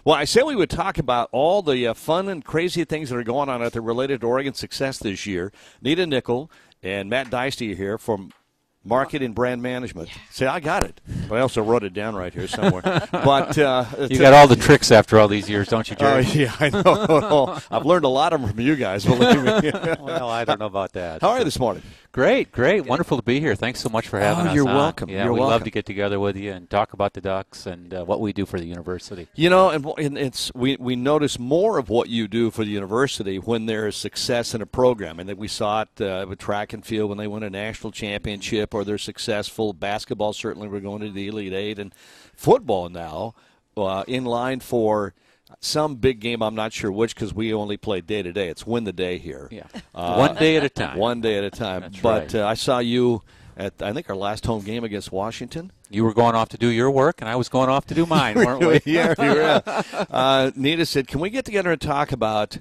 Well, I said we would talk about all the fun and crazy things that are going on out there related to Oregon's success this year. Nita Nickell and Matt Dyste are here from Market and Brand Management. Yeah. See, I got it. But I also wrote it down right here somewhere. But you got all the tricks after all these years, don't you, Jerry? Yeah, I know. I've learned a lot of them from you guys, believe me. Well, I don't know about that. How are you this morning? Great. Wonderful to be here. Thanks so much for having us. You're welcome. Yeah, we'd love to get together with you and talk about the Ducks and what we do for the university. You know, and it's we notice more of what you do for the university when there is success in a program. And that we saw it with track and field when they win a national championship, or they're successful. Basketball, certainly we're going to the Elite Eight. And football now in line for some big game. I'm not sure which, because we only play day to day. It's win the day here. Yeah, one day at a time. One day at a time. That's but right. I saw you at, I think, our last home game against Washington. You were going off to do your work, and I was going off to do mine, weren't we? Yeah, you were. Nita said, can we get together and talk about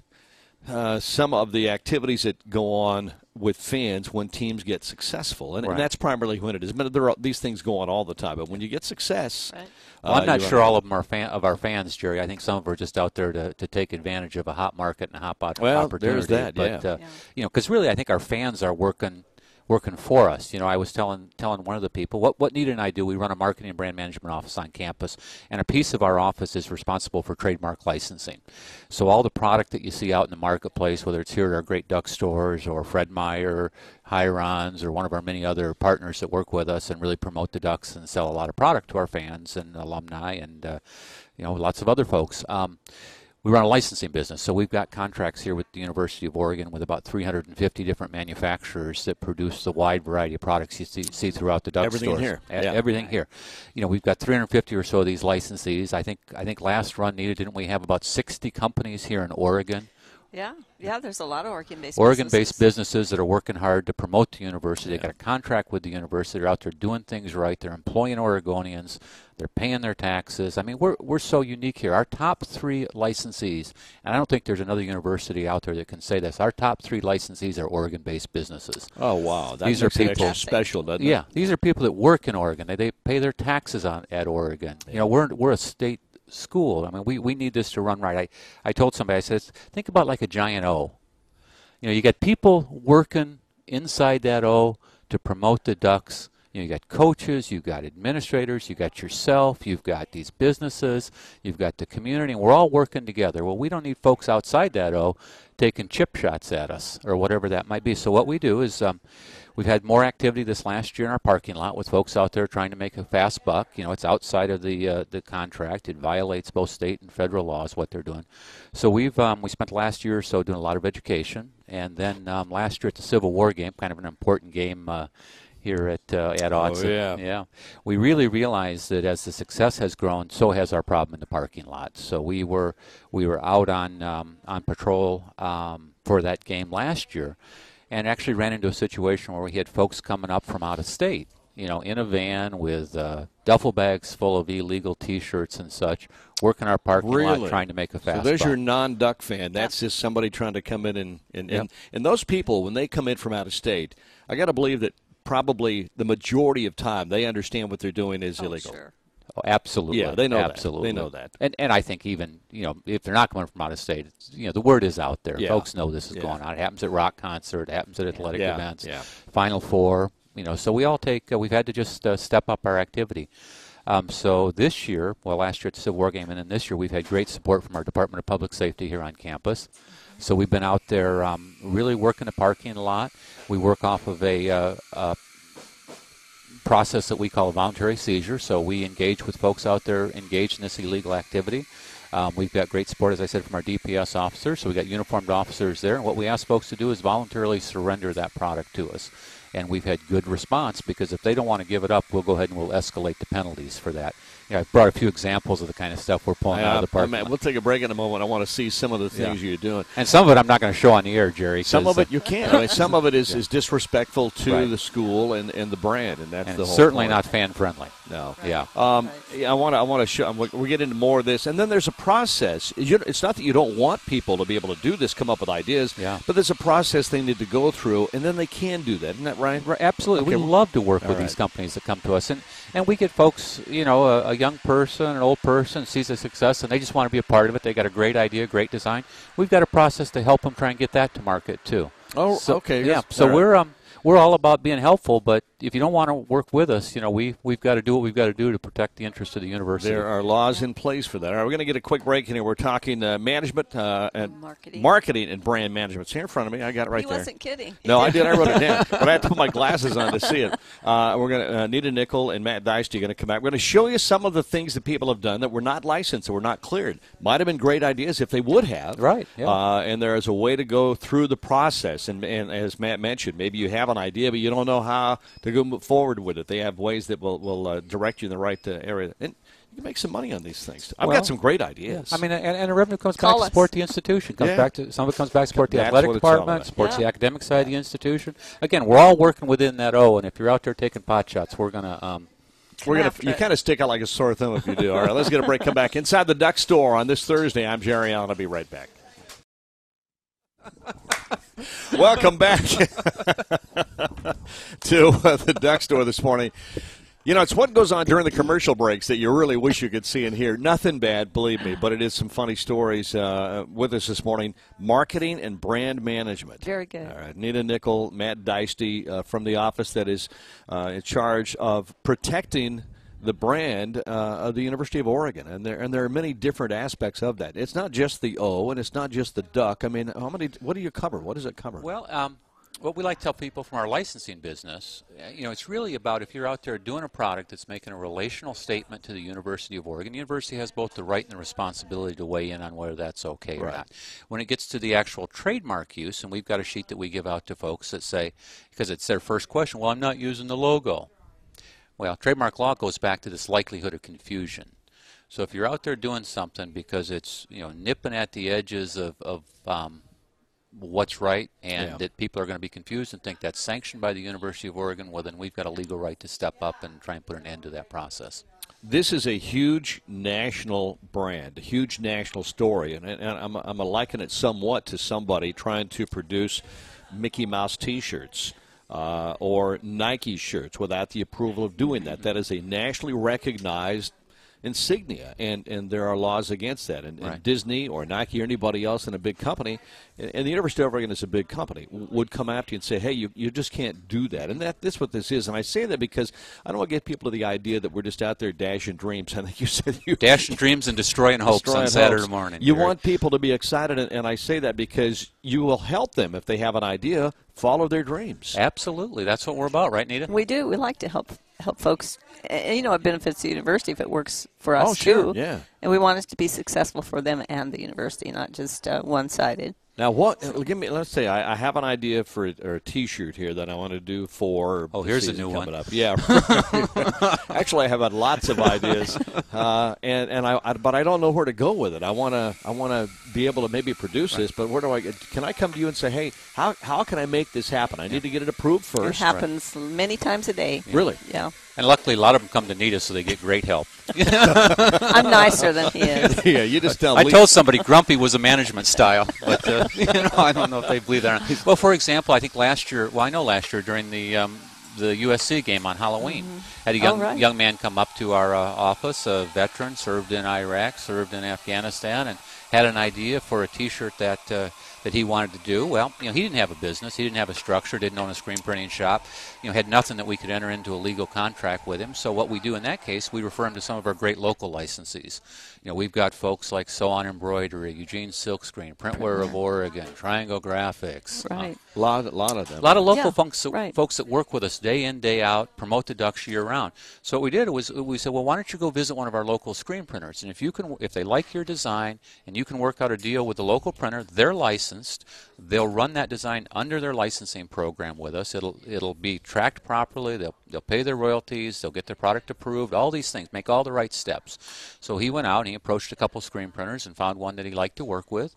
some of the activities that go on with fans when teams get successful? And, right. and that's primarily when it is. But these things go on all the time. But when you get success... Right. Well, I'm not sure all of them are our fans, Jerry. I think some of them are just out there to take advantage of a hot market and a hot opportunity. There's that, but, you know, because really I think our fans are working for us. You know, I was telling one of the people, what Nita and I do, we run a marketing and brand management office on campus, and a piece of our office is responsible for trademark licensing. So all the product that you see out in the marketplace, whether it's here at our great Duck stores or Fred Meyer, Hirons, or one of our many other partners that work with us and really promote the Ducks and sell a lot of product to our fans and alumni and, you know, lots of other folks. We run a licensing business, so we've got contracts here with the University of Oregon with about 350 different manufacturers that produce the wide variety of products you see throughout the Duck Everything stores. Here. Yeah. Everything here. You know, we've got 350 or so of these licensees. I think last run, Nita, didn't we have about 60 companies here in Oregon? Yeah, there's a lot of Oregon-based businesses that are working hard to promote the university. They got a contract with the university. They're out there doing things right. They're employing Oregonians. They're paying their taxes. I mean, we're so unique here. Our top 3 licensees, and I don't think there's another university out there that can say this. Our top 3 licensees are Oregon-based businesses. Oh wow, these are people special, doesn't it? Yeah, these are people that work in Oregon. They pay their taxes at Oregon. You know, we're a state school. I mean, we need this to run right. I told somebody, I said, think about like a giant O. You know, you got people working inside that O to promote the Ducks. You know, you got coaches, you've got administrators, you got yourself, you've got these businesses, you've got the community, and we're all working together. Well, we don't need folks outside that O taking chip shots at us or whatever that might be. So what we do is we've had more activity this last year in our parking lot with folks out there trying to make a fast buck. You know, it's outside of the contract. It violates both state and federal laws, what they're doing. So we spent the last year or so doing a lot of education. And then last year at the Civil War game, kind of an important game here at Autzen. Oh, yeah. We really realized that as the success has grown, so has our problem in the parking lot. So we were out on patrol for that game last year, and actually ran into a situation where we had folks coming up from out of state, you know, in a van with duffel bags full of illegal T-shirts and such, working our parking lot trying to make a fast So there's buck. your non-Duck fan. That's just somebody trying to come in and those people, when they come in from out of state, I got to believe that probably the majority of time they understand what they're doing is illegal. Sure. Oh, absolutely. Yeah, they know absolutely. that. They know that. And I think even, you know, if they're not coming from out of state, you know, the word is out there. Yeah. Folks know this is going on. It happens at rock concert. It happens at athletic events. Yeah. Final Four. You know, so we all we've had to just step up our activity. So this year, last year at the Civil War game, and then this year we've had great support from our Department of Public Safety here on campus. So we've been out there really working the parking lot. We work off of a process that we call a voluntary seizure. So we engage with folks out there engaged in this illegal activity. We've got great support, as I said, from our DPS officers. So we've got uniformed officers there. And what we ask folks to do is voluntarily surrender that product to us. And we've had good response, because if they don't want to give it up, we'll go ahead and we'll escalate the penalties for that. You know, I've brought a few examples of the kind of stuff we're pulling out of the parking lot. We'll take a break in a moment. I want to see some of the things you're doing. And some of it I'm not going to show on the air, Jerry. Some of it you can't. I mean, some of it is disrespectful to the school and the brand, and that's the whole certainly point. not fan-friendly. No. Right. Yeah. I want to show. We'll get into more of this, and then there's a process. It's not that you don't want people to be able to do this, come up with ideas, but there's a process they need to go through, and then they can do that. Isn't that right? Absolutely. Okay. We love to work with these companies that come to us, and we get folks, you know, a young person, an old person sees a success and they just want to be a part of it. They got a great idea, great design. We've got a process to help them try and get that to market too. Oh, so, okay. Yeah. So we're all about being helpful, but if you don't want to work with us, we've got to do what we've got to do to protect the interest of the university. There are laws in place for that. All right, we're going to get a quick break in here. We're talking management and marketing and brand management. It's here in front of me. I got it right there. He wasn't kidding. No, I did. I wrote it down, but I had to put my glasses on to see it. We're going to Nita Nickell and Matt Dyste are going to come back. We're going to show you some of the things that people have done that were not licensed, that were not cleared. Might have been great ideas if they would have. Right. Yeah. And there is a way to go through the process. And as Matt mentioned, maybe you have an idea, but you don't know how to go move forward with it. They have ways that will direct you in the right area. And you can make some money on these things. I've got some great ideas. Yeah. I mean, and the revenue comes back to support the institution. Some of it comes back to support the athletic department, supports the academic side of the institution. Again, we're all working within that O, and if you're out there taking pot shots, we're going to you kind of stick out like a sore thumb if you do. All right, let's get a break. Come back inside the Duck Store on this Thursday. I'm Jerry Allen. I'll be right back. Welcome back to the Duck Store this morning. It's what goes on during the commercial breaks that you really wish you could see and hear. Nothing bad, believe me, but it is some funny stories with us this morning. Marketing and brand management. Very good. All right, Nita Nickell, Matt Dyste from the office that is in charge of protecting the brand of the University of Oregon, and there are many different aspects of that. It's not just the O, and it's not just the duck. I mean, what do you cover? What does it cover? Well, what we like to tell people from our licensing business, it's really about if you're out there doing a product that's making a relational statement to the University of Oregon, the university has both the right and the responsibility to weigh in on whether that's okay or not. When it gets to the actual trademark use, and we've got a sheet that we give out to folks that say, because it's their first question, well, I'm not using the logo. Well, trademark law goes back to this likelihood of confusion. So if you're out there doing something because it's nipping at the edges of what's right and that people are going to be confused and think that's sanctioned by the University of Oregon, well, then we've got a legal right to step up and try and put an end to that process. This is a huge national brand, a huge national story, and I'm liken it somewhat to somebody trying to produce Mickey Mouse T-shirts. Or Nike shirts without the approval of doing that. That is a nationally recognized insignia, and there are laws against that. And Disney or Nike or anybody else in a big company, and the University of Oregon is a big company, would come after you and say, hey, you just can't do that. And that's what this is. And I say that because I don't want to get people to the idea that we're just out there dashing dreams. I think you said dashing dreams and destroying hopes on Saturday morning. You want people to be excited, and I say that because you will help them if they have an idea, follow their dreams. Absolutely. That's what we're about, right, Nita? We do. We like to help folks. And, it benefits the university if it works for us, too. Yeah. And we want it to be successful for them and the university, not just one-sided. Now, let's say I have an idea for a T-shirt here that I want to do for. Oh, here's a new one. Up. Yeah. Actually, I have had lots of ideas, but I don't know where to go with it. I want to be able to maybe produce this, but can I come to you and say, hey, how can I make this happen? I need to get it approved first. It happens many times a day. Really? Yeah. And luckily, a lot of them come to Nita, so they get great help. I'm nicer than he is. Yeah, you just tell. I told somebody grumpy was a management style, but I don't know if they believe that. Well, for example, I think last year during the USC game on Halloween, had a young man come up to our office, a veteran, served in Iraq, served in Afghanistan, and had an idea for a T-shirt that he wanted to do. Well, he didn't have a business, he didn't have a structure, didn't own a screen printing shop, had nothing that we could enter into a legal contract with him. So what we do in that case, we refer him to some of our great local licensees. We've got folks like Sew On Embroidery, Eugene Silkscreen, Printwear of Oregon, Triangle Graphics. Right. A lot of them. A lot of local folks that work with us day in, day out, promote the Ducks year round. So what we did was we said, well, why don't you go visit one of our local screen printers? And if they like your design and you can work out a deal with the local printer, they're licensed. They'll run that design under their licensing program with us. It'll be tracked properly. They'll pay their royalties. They'll get their product approved. All these things, make all the right steps. So he went out and he approached a couple screen printers and found one that he liked to work with.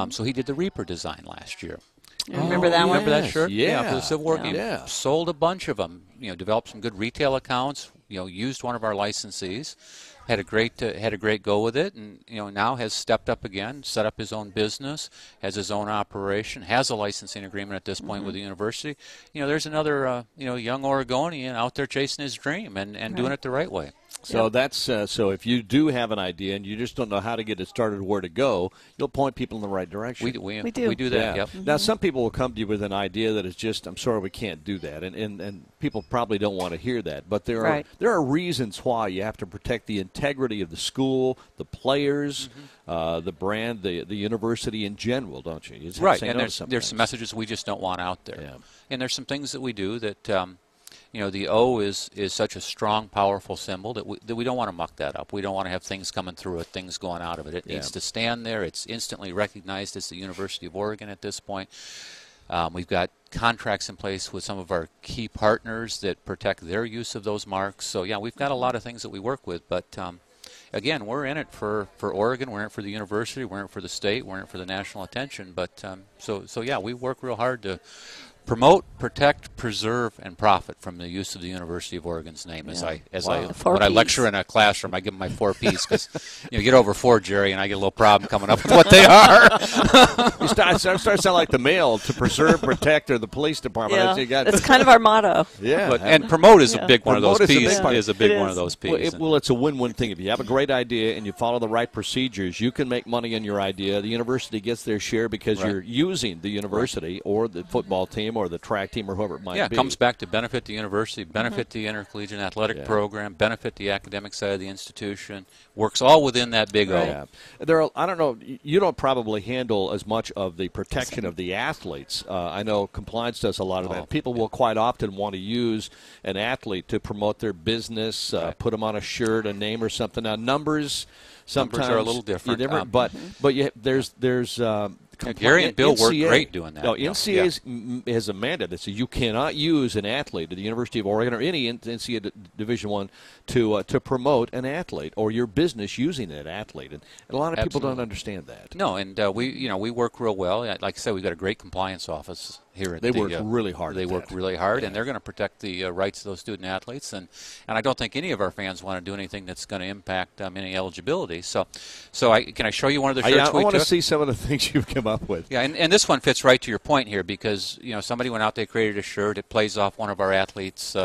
So he did the Reaper design last year. Remember that one? Remember that shirt? Yeah. For the Civil War. He sold a bunch of them. Developed some good retail accounts. Used one of our licensees. Had a great go with it, and now has stepped up again, set up his own business, has his own operation, has a licensing agreement at this point with the university. There's another young Oregonian out there chasing his dream and doing it the right way. So that's so if you do have an idea and you just don't know how to get it started, where to go, you'll point people in the right direction. We do that. Yeah. Yep. Now, some people will come to you with an idea that is just, I'm sorry, we can't do that, and people probably don't want to hear that. But there are reasons why you have to protect the integrity of the school, the players, the brand, the university in general, don't you? You just have to say no to some there's things. some messages we just don't want out there, Yeah. and there's some things that we do that. The O is such a strong, powerful symbol that we don't want to muck that up. We don't want to have things coming through it, things going out of it. It needs to stand there. It's instantly recognized as the University of Oregon at this point. We've got contracts in place with some of our key partners that protect their use of those marks. So, yeah, we've got a lot of things that we work with. But, again, we're in it for Oregon. We're in it for the university. We're in it for the state. We're in it for the national attention. But, so yeah, we work real hard to promote, protect, preserve, and profit from the use of the University of Oregon's name. When I lecture in a classroom, I give them my 4 Ps because you get over 4, Jerry, and I get a little problem coming up with what they are. You start to sound like the mail to preserve, protect, or the police department. Yeah, that's kind of our motto. Yeah, and promote is a big one of those Ps. Is a big one of those Ps. Well, it's a win-win thing. If you have a great idea and you follow the right procedures, you can make money on your idea. The university gets their share because you're using the university or the football team or the track team or whoever it might be. Yeah, it comes back to benefit the university, benefit the intercollegiate athletic program, benefit the academic side of the institution. Works all within that big O. Yeah. I don't know, you don't probably handle as much of the protection of the athletes. I know compliance does a lot of that. People will quite often want to use an athlete to promote their business, put them on a shirt, a name or something. Now, numbers sometimes are a little different. But there's Gary and Bill work great doing that. No, NCAA has a mandate that says you cannot use an athlete at the University of Oregon or any NCAA Division I to promote an athlete or your business using that athlete, and a lot of people don't understand that. No, and we work real well. Like I said, we've got a great compliance office here. They work really hard. They work really hard, and they're going to protect the rights of those student athletes. And I don't think any of our fans want to do anything that's going to impact any eligibility. So can I show you one of the shirts we took? I want to took? see some of the things you've come up with. Yeah, and this one fits right to your point here because somebody went out, they created a shirt. It plays off one of our athlete's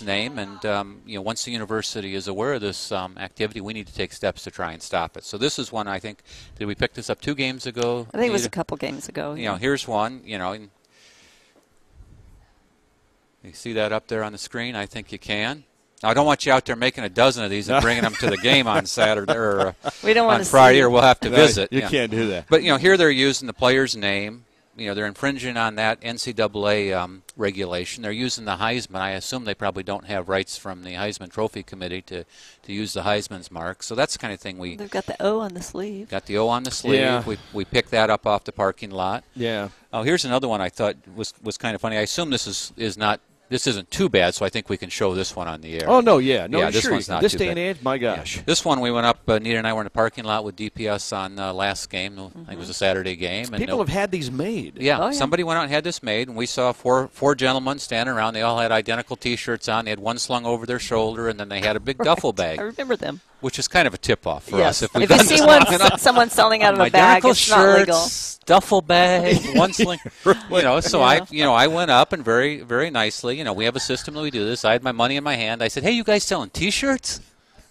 name, and once the university is aware of this activity, we need to take steps to try and stop it. So this is one, I think, did we pick this up 2 games ago? I think it was a couple games ago. Here's one. You see that up there on the screen? I think you can. Now, I don't want you out there making a dozen of these and bringing them to the game on Saturday or we don't want on Friday, or we'll have to visit. You can't do that. But here they're using the player's name. They're infringing on that NCAA regulation. They're using the Heisman. I assume they probably don't have rights from the Heisman Trophy Committee to use the Heisman's mark. So that's the kind of thing They've got the O on the sleeve. Got the O on the sleeve. Yeah. We picked that up off the parking lot. Yeah. Oh, here's another one I thought was kind of funny. I assume this isn't too bad, so I think we can show this one on the air. Oh, no, yeah. No, this one's not this too day bad. and age, my gosh. Yeah. This one we went up, Nita and I were in the parking lot with DPS on last game. I think it was a Saturday game. And People have had these made. Yeah, somebody went out and had this made, and we saw four gentlemen standing around. They all had identical T-shirts on. They had one slung over their shoulder, and then they had a big duffel bag. I remember them. Which is kind of a tip-off for us. If you see someone selling out of a bag, it's not legal. Duffel bag, one sling. So I went up and very, very nicely. We have a system that we do this. I had my money in my hand. I said, "Hey, you guys selling T-shirts?"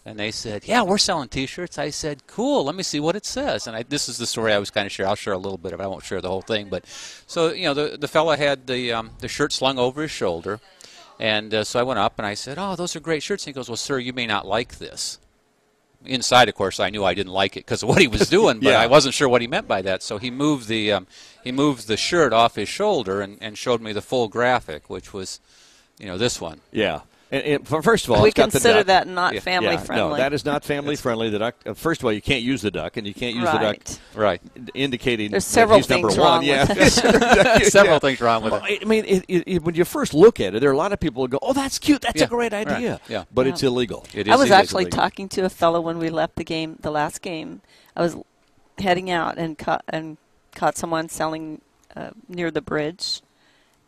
And they said, "Yeah, we're selling T-shirts." I said, "Cool. Let me see what it says." And this is the story I was kind of sharing. I'll share a little bit of it. I won't share the whole thing. But so the fella had the shirt slung over his shoulder, and so I went up and I said, "Oh, those are great shirts." And he goes, "Well, sir, you may not like this." Inside, of course, I knew I didn't like it because of what he was doing, but I wasn't sure what he meant by that. So he moved the shirt off his shoulder and showed me the full graphic, which was, this one. Yeah. And first of all, we it's got consider the duck. that not family friendly. No, that is not family friendly. The duck. First of all, you can't use the duck, and you can't use the duck. Right. Indicating there's several he's things number wrong one. with it. Several things wrong with it. I mean, when you first look at it, there are a lot of people who go, "Oh, that's cute. That's a great idea." Right. Yeah. But it's illegal. I was actually talking to a fellow when we left the last game. I was heading out and caught someone selling near the bridge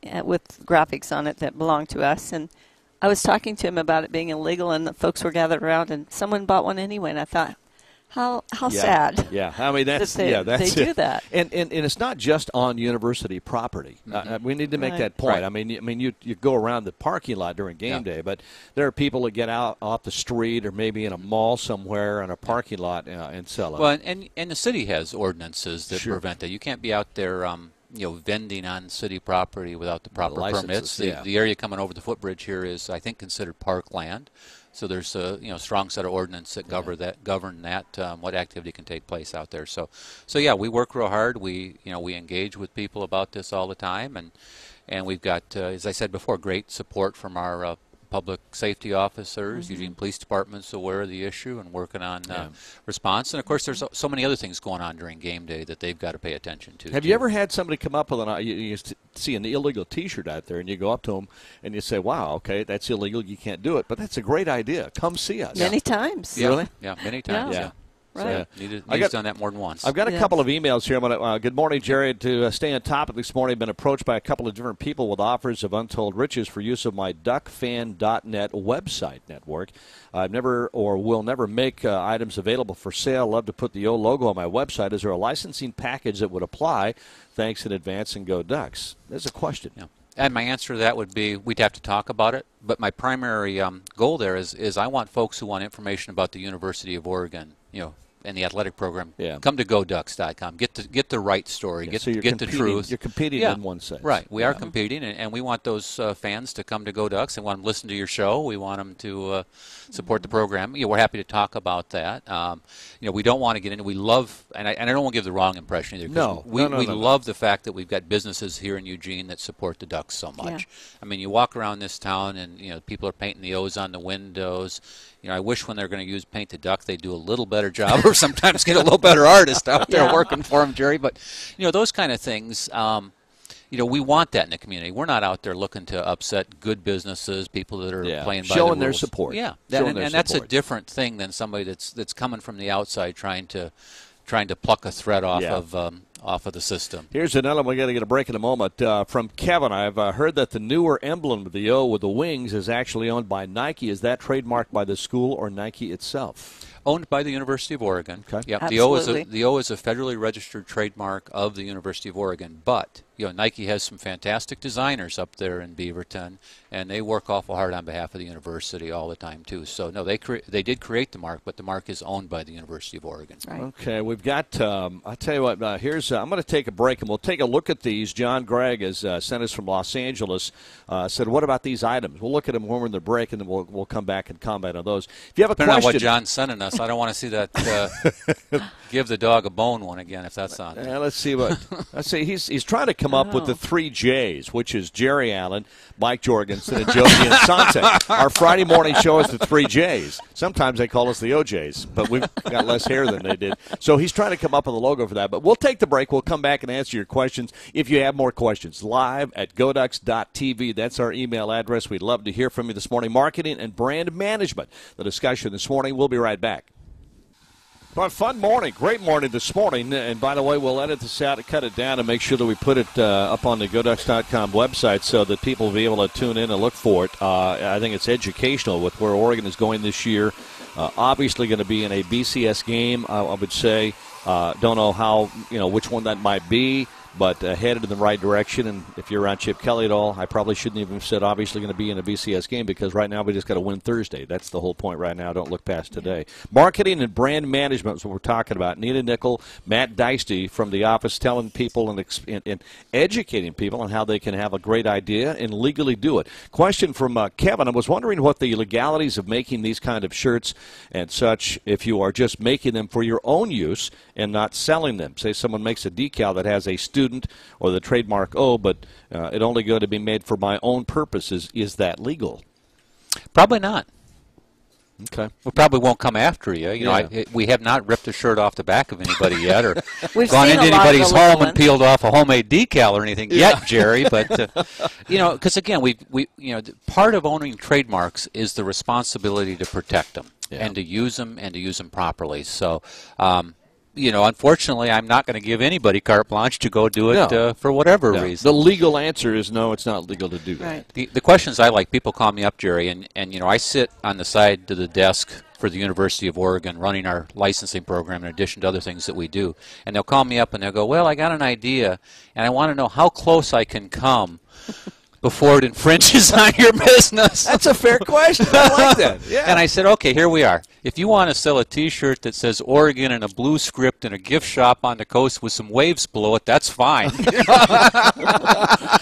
with graphics on it that belonged to us, and I was talking to him about it being illegal, and the folks were gathered around, and someone bought one anyway, and I thought, How Yeah. sad. Yeah, I mean that's that that's they do it. that. And it's not just on university property. We need to make Right. that point. Right. I mean, you go around the parking lot during game day, but there are people that get out off the street or maybe in a mall somewhere in a parking lot and sell it. Well, and the city has ordinances that Sure. prevent that. You can't be out there, vending on city property without the proper licenses, permits. The area coming over the footbridge here is, I think, considered park land. So there's a strong set of ordinance that govern that what activity can take place out there. So yeah, we work real hard. We engage with people about this all the time, and we've got, as I said before, great support from our public safety officers. Eugene Police Department's aware of the issue and working on response. And of course, there's so many other things going on during game day that they've got to pay attention to. Have you ever had somebody come up with you see an illegal T-shirt out there, and you go up to them and you say, "Wow, okay, that's illegal. You can't do it, but that's a great idea. Come see us." Many times. Yeah. Really? Yeah, many times. Yeah. Yeah. Right. Nita's done that more than once. I've got a Yes. couple of emails here. I'm gonna, good morning, Jerry. To stay on topic this morning, I've been approached by a couple of different people with offers of untold riches for use of my duckfan.net website network. I've never or will never make items available for sale. Love to put the O logo on my website. Is there a licensing package that would apply? Thanks in advance, and go Ducks. There's a question. Yeah. And my answer to that would be we'd have to talk about it. But my primary goal there is I want folks who want information about the University of Oregon, and the athletic program. Yeah. Come to GoDucks.com. Get the right story. Yeah, get so you're get the competing- truth. You're competing Yeah. in one sense. Right. We are competing, and we want those fans to come to Go Ducks and want them to listen to your show. We want them to support the program. We're happy to talk about that. We don't want to get into. We love, and I don't want to give the wrong impression either. 'Cause No. we No. love the fact that we've got businesses here in Eugene that support the Ducks so much. Yeah. I mean, you walk around this town, and people are painting the O's on the windows. I wish when they're going to use Paint the Duck, they do a little better job, or sometimes get a little better artist out there Yeah. working for them, Jerry. But those kind of things. We want that in the community. We're not out there looking to upset good businesses, people that are playing by Showing the their rules. support. Yeah, Showing their and that's a support. different thing than somebody that's coming from the outside trying to pluck a thread off of the system. Here's another one. We're going to get a break in a moment. From Kevin, I've heard that the newer emblem of the O with the wings is actually owned by Nike. Is that trademarked by the school or Nike itself? Owned by the University of Oregon. Okay. Yep. Absolutely. The O is a federally registered trademark of the University of Oregon. But Nike has some fantastic designers up there in Beaverton, and they work awful hard on behalf of the university all the time too. So no, they did create the mark, but the mark is owned by the University of Oregon. Right. Okay, we've got. I'll tell you what. Here's. I'm going to take a break, and we'll take a look at these. John Gregg has sent us from Los Angeles. Said, "What about these items?" We'll look at them when we're in the break, and then we'll come back and comment on those. If you have a Depending on question, what John's sending us, I don't want to see that give the dog a bone one again if that's on. let's see what. Let's see. He's trying to come up with the 3 J's, which is Jerry Allen, Mike Jorgensen, and Josie and Sunset. Our Friday morning show is the 3 J's. Sometimes they call us the OJs, but we've got less hair than they did. So he's trying to come up with a logo for that. But we'll take the break. We'll come back and answer your questions if you have more questions. Live at goducks.tv. That's our email address. We'd love to hear from you this morning. Marketing and brand management. The discussion this morning. We'll be right back. Well, fun morning, great morning this morning. And by the way, we'll edit this out and cut it down and make sure that we put it up on the GoDucks.com website so that people will be able to tune in and look for it. I think it's educational with where Oregon is going this year. Obviously going to be in a BCS game, I would say. Don't know how, which one that might be, but headed in the right direction. And if you're around Chip Kelly at all, I probably shouldn't even have said obviously going to be in a BCS game because right now we just got to win Thursday. That's the whole point right now. Don't look past today. Marketing and brand management is what we're talking about. Nita Nickell Matt Dyste from the office telling people and educating people on how they can have a great idea and legally do it. Question from Kevin. I was wondering what the legalities of making these kind of shirts and such if you are just making them for your own use and not selling them. Say someone makes a decal that has a student or the trademark O, but it only going to be made for my own purposes. Is that legal? Probably not. Okay. We probably won't come after you. We have not ripped a shirt off the back of anybody yet, or We've gone seen into a lot of anybody's the little home and ones. peeled off a homemade decal or anything yet, Jerry. But because again, part of owning trademarks is the responsibility to protect them and to use them properly. So. Unfortunately, I'm not going to give anybody carte blanche to go do it for whatever reason. The legal answer is no, it's not legal to do that. Right. The questions I like, people call me up, Jerry, and I sit on the side to the desk for the University of Oregon, running our licensing program in addition to other things that we do. And they'll call me up and they'll go, well, I got an idea, and I want to know how close I can come before it infringes on your business. That's a fair question. I like that. Yeah. And I said, okay, here we are. If you want to sell a T-shirt that says Oregon in a blue script in a gift shop on the coast with some waves below it, that's fine.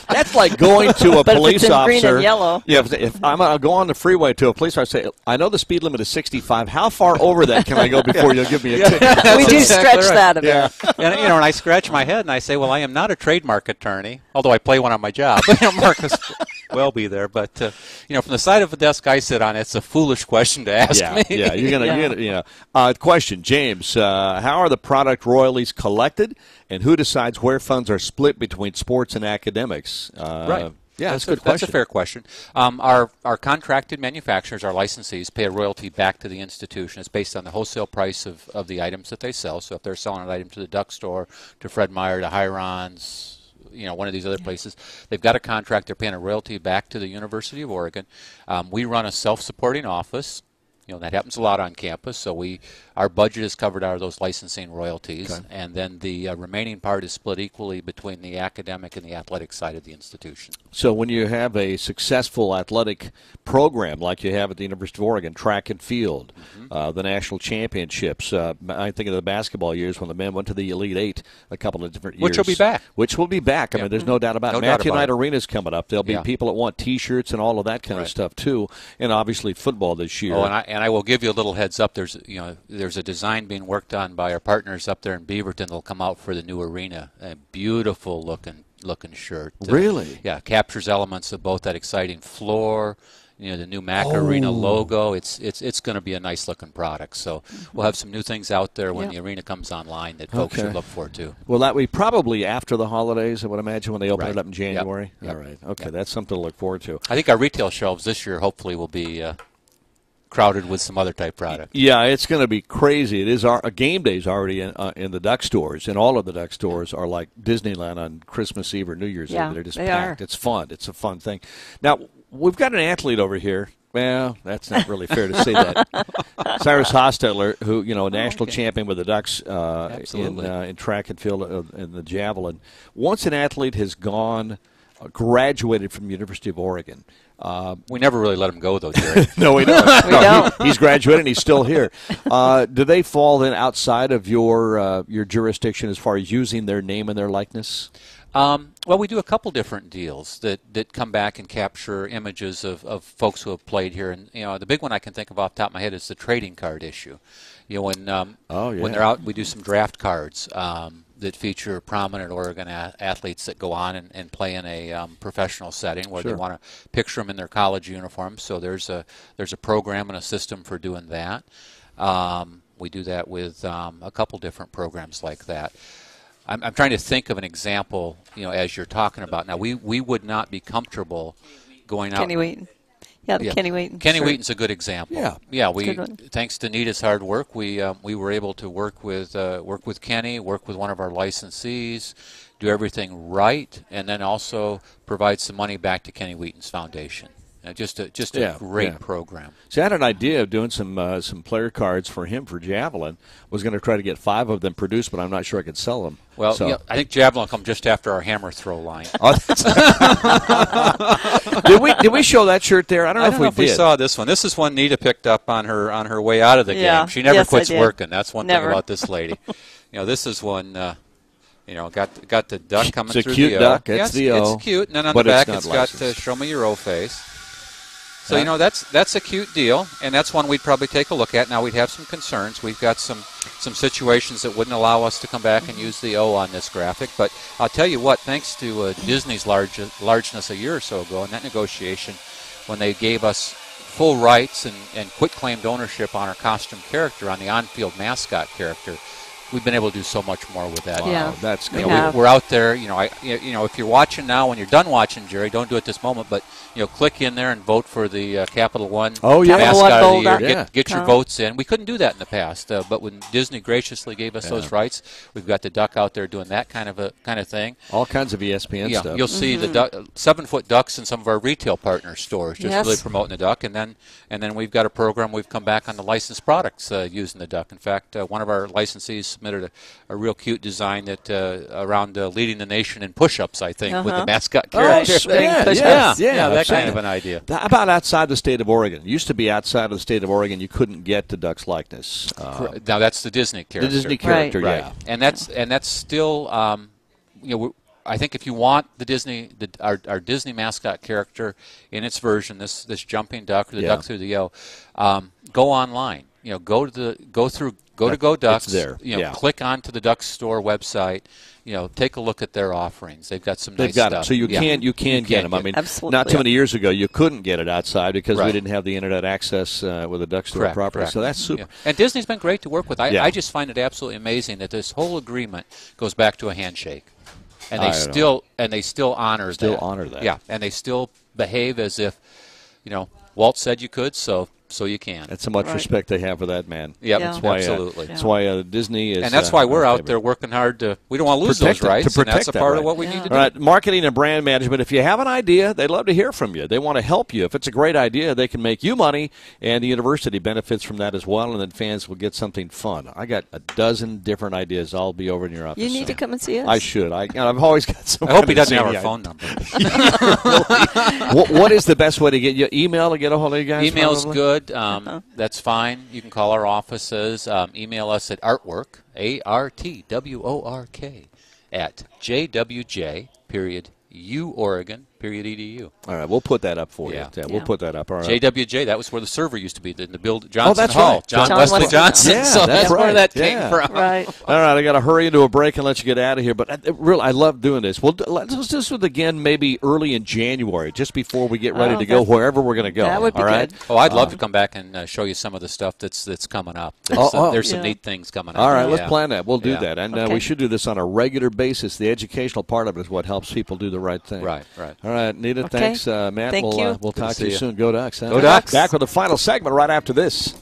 That's like going to a but police if it's in officer. green and yellow. Yeah, if I'll go on the freeway to a police officer, say, I know the speed limit is 65. How far over that can I go before you'll give me a ticket? We do exactly stretch right. that a bit. Yeah. And and I scratch my head and I say, well, I am not a trademark attorney, although I play one on my job. Marcus will be there, but from the side of the desk I sit on, it's a foolish question to ask me. Yeah, you're gonna. Question, James. How are the product royalties collected, and who decides where funds are split between sports and academics? Right. Yeah, that's a good question. That's a fair question. Our contracted manufacturers, our licensees, pay a royalty back to the institution. It's based on the wholesale price of the items that they sell. So if they're selling an item to the Duck Store, to Fred Meyer, to Hiron's, one of these other places, they've got a contract. They're paying a royalty back to the University of Oregon. We run a self-supporting office. That happens a lot on campus, so our budget is covered out of those licensing royalties, Okay. and then the remaining part is split equally between the academic and the athletic side of the institution. So when you have a successful athletic program like you have at the University of Oregon, track and field, the national championships, I think of the basketball years when the men went to the Elite Eight a couple of different years. Which will be back. Which will be back. I mean, there's no doubt about it. No doubt Matthew about Knight it. Arena's coming up. There'll be people that want T-shirts and all of that kind of stuff, too, and obviously football this year. Oh, and I will give you a little heads up. There's a design being worked on by our partners up there in Beaverton. They'll come out for the new arena. A beautiful looking shirt. Really? Yeah, captures elements of both that exciting floor, the new Mac Arena logo. It's going to be a nice looking product. So we'll have some new things out there when the arena comes online that folks should look for too. Well, that will be probably after the holidays, I would imagine, when they open it up in January. Yep. All right. Okay, that's something to look forward to. I think our retail shelves this year hopefully will be crowded with some other type product. Yeah, it's going to be crazy. It is game day's already in the Duck stores, and all of the Duck stores are like Disneyland on Christmas Eve or New Year's Eve. They're just packed. It's fun. It's a fun thing. Now, we've got an athlete over here. Well, that's not really fair to say that. Cyrus Hostetler, who, a national champion with the Ducks in track and field in the javelin. Once an athlete has graduated from the University of Oregon, we never really let him go, though, Jerry. No, we don't. don't. He's graduated and he's still here. Do they fall then outside of your jurisdiction as far as using their name and their likeness? Well, we do a couple different deals that come back and capture images of folks who have played here. And the big one I can think of off the top of my head is the trading card issue. When they're out, we do some draft cards that feature prominent Oregon athletes that go on and play in a professional setting where they want to picture them in their college uniforms. So there's a program and a system for doing that. We do that with a couple different programs like that. I'm trying to think of an example, as you're talking about. Now, we would not be comfortable going out. Kenny Wheaton. Yeah, Kenny Wheaton. Kenny Wheaton's a good example. Yeah. We thanks to Nita's hard work, we were able to work with Kenny, work with one of our licensees, do everything right, and then also provide some money back to Kenny Wheaton's foundation. Just a great program. See, I had an idea of doing some player cards for him for javelin. Was going to try to get 5 of them produced, but I'm not sure I could sell them. Well, I think javelin will come just after our hammer throw line. Did we show that shirt there? I don't know if we did. We saw this one. This is one Nita picked up on her way out of the game. She never quits working. That's one thing about this lady. This is one. Got the duck coming through the O. It's a cute duck. It's the O. It's cute, and then on the back it's got "Show me your O face." So that's a cute deal, and that's one we'd probably take a look at. Now we'd have some concerns. We've got some situations that wouldn't allow us to come back and use the O on this graphic. But I'll tell you what, thanks to Disney's largeness a year or so ago in that negotiation, when they gave us full rights and quit-claimed ownership on our costume character, on the on-field mascot character, we've been able to do so much more with that. Wow, Yeah. that's We good. have. We're out there. If you're watching now, when you're done watching, Jerry, don't do it this moment, but click in there and vote for the Capital One Oh, yeah. Capital One mascot of the year. Boulder. Yeah. Get your votes in. We couldn't do that in the past, but when Disney graciously gave us those rights, we've got the duck out there doing that kind of thing. All kinds of ESPN Yeah, stuff. you'll see the 7-foot ducks in some of our retail partner stores, just Yes. really promoting the duck. And then we've got a program. We've come back on the licensed products using the duck. In fact, one of our licensees submitted a real cute design that around leading the nation in push-ups, I think, with the mascot character. That kind of an idea. How about outside the state of Oregon? It used to be outside of the state of Oregon, you couldn't get the duck's likeness. Now that's the Disney character. The Disney character, Right. yeah. And that's still, I think if you want our Disney mascot character in its version, this jumping duck or the duck through the yellow, go online. Go to Go Ducks. It's there. Click onto the Ducks store website. Take a look at their offerings. They've got some They've nice got stuff. it. So you can get them. I mean, Absolutely. not too many years ago, you couldn't get it outside because we Right. didn't have the internet access with the duck store property. Correct. So that's super. Yeah. And Disney's been great to work with. Yeah. I just find it absolutely amazing that this whole agreement goes back to a handshake, and I they know. still honor that. honor that. Yeah, and they still behave as if, Walt said you could, so you can. That's how much Right. respect they have for that man. Yep, Yeah. That's why, absolutely. That's why Disney is. And that's why we're our out favorite. there working hard we don't want to lose Protect those it, rights, to and that's protect a that part right. of what we need to do. All right, marketing and brand management. If you have an idea, they'd love to hear from you. They want to help you. If it's a great idea, they can make you money, and the university benefits from that as well, and then fans will get something fun. I got a dozen different ideas. I'll be over in your office. You need to come and see us. I should. I've always got some. I hope he kind of doesn't have our zany phone number. what is the best way to get you? Email to get a hold of you guys? Email's probably? good. That's fine. You can call our offices. Email us at artwork, ARTWORK, at JWJ.UOregon.edu. All right, we'll put that up for you. Yeah. Yeah, we'll put that up. All right. JWJ, that was where the server used to be, in the build Johnson that's Hall. right. John John Wesley Wesley. Johnson. Yeah, so that's that's where right. that Yeah. came from. Right. All right, I got to hurry into a break and let you get out of here. But I love doing this. Let's do this again maybe early in January, just before we get ready to go wherever we're going to go. That would be all right? good. Oh, I'd love to come back and show you some of the stuff that's coming up. There's some Yeah. neat things coming up. All right, let's Yeah. plan that. We'll do Yeah. that. And Okay. we should do this on a regular basis. The educational part of it is what helps people do the right thing. Right. All right, Nita, Okay. thanks. Matt, Thank you. We'll Good to talk to you see you. soon. Go Ducks. Huh? Go Ducks. Back with the final segment right after this.